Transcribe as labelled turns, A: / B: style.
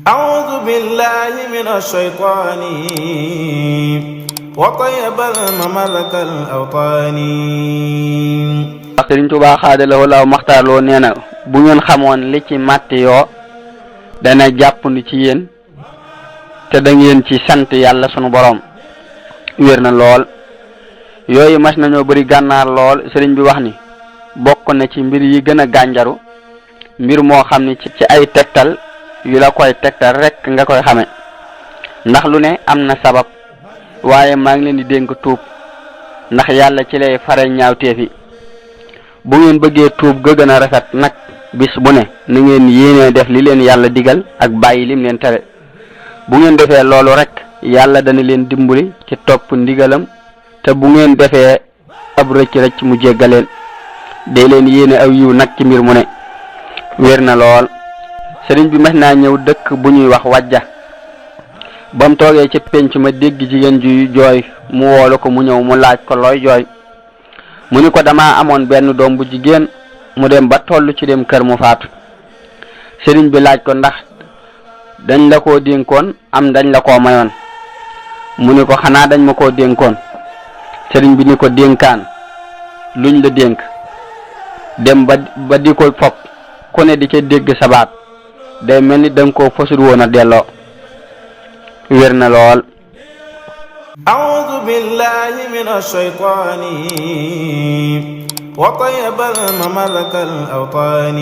A: أعوذ بالله من الشيطان وطيب المملك الأوطان.
B: Sëriñ Tuubaa xaadalawoo laaw maxtaarloo nee na bu ngeen xamoon li ci màtt yoo dana jàppandi ci yéen te da ngeen ci sant yàlla sunu borom wér na lool. yooyu mas nañoo bëri gànnaar lool. sëriñ bi wax ni bokk na ci mbir yi gën a gànjaru mbir moo xam ni ci ay tegtal yu la koy tegtal rek nga koy xame ndax lu ne am na sabab waaye maa ngi leen di dénk tuub ndax yàlla ci lay fare ñaawteefi bu ngeen bëggee tuub ga gën a rafet nag bis bu ne ni ngeen yéenee def li leen yàlla digal ak bàyyi lim leen tere. bu ngeen defee loolu rek yàlla dana leen dimbali ci topp ndigalam te bu ngeen defee ab rëcc mu jéggaleen day leen yéene aw yiw nag ci mbir mu ne wér na lool. sëriñ bi mas naa ñëw dëkk bu ñuy wax wajja ba mu toogee ci penc ma dégg jigéen ju jooy mu woolu ko mu ñëw mu laaj ko looy jooy mu ni ko dama amoon benn doom bu jigéen mu dem ba toll ci dem kër mu faatu. sëriñ bi laaj ko ndax dañ la koo dénkoon am dañ la koo mayoon mu ni ko xanaa dañ ma koo dénkoon. sëriñ bi ni ko dénkaan luñ la dénk dem ba di ko fopp ku ne di ca dégg sabaat day mel ni danga koo fasul woon a delloo wér na lool.
A: أعوذ بالله من الشيطان وطيب المملك الأوطان.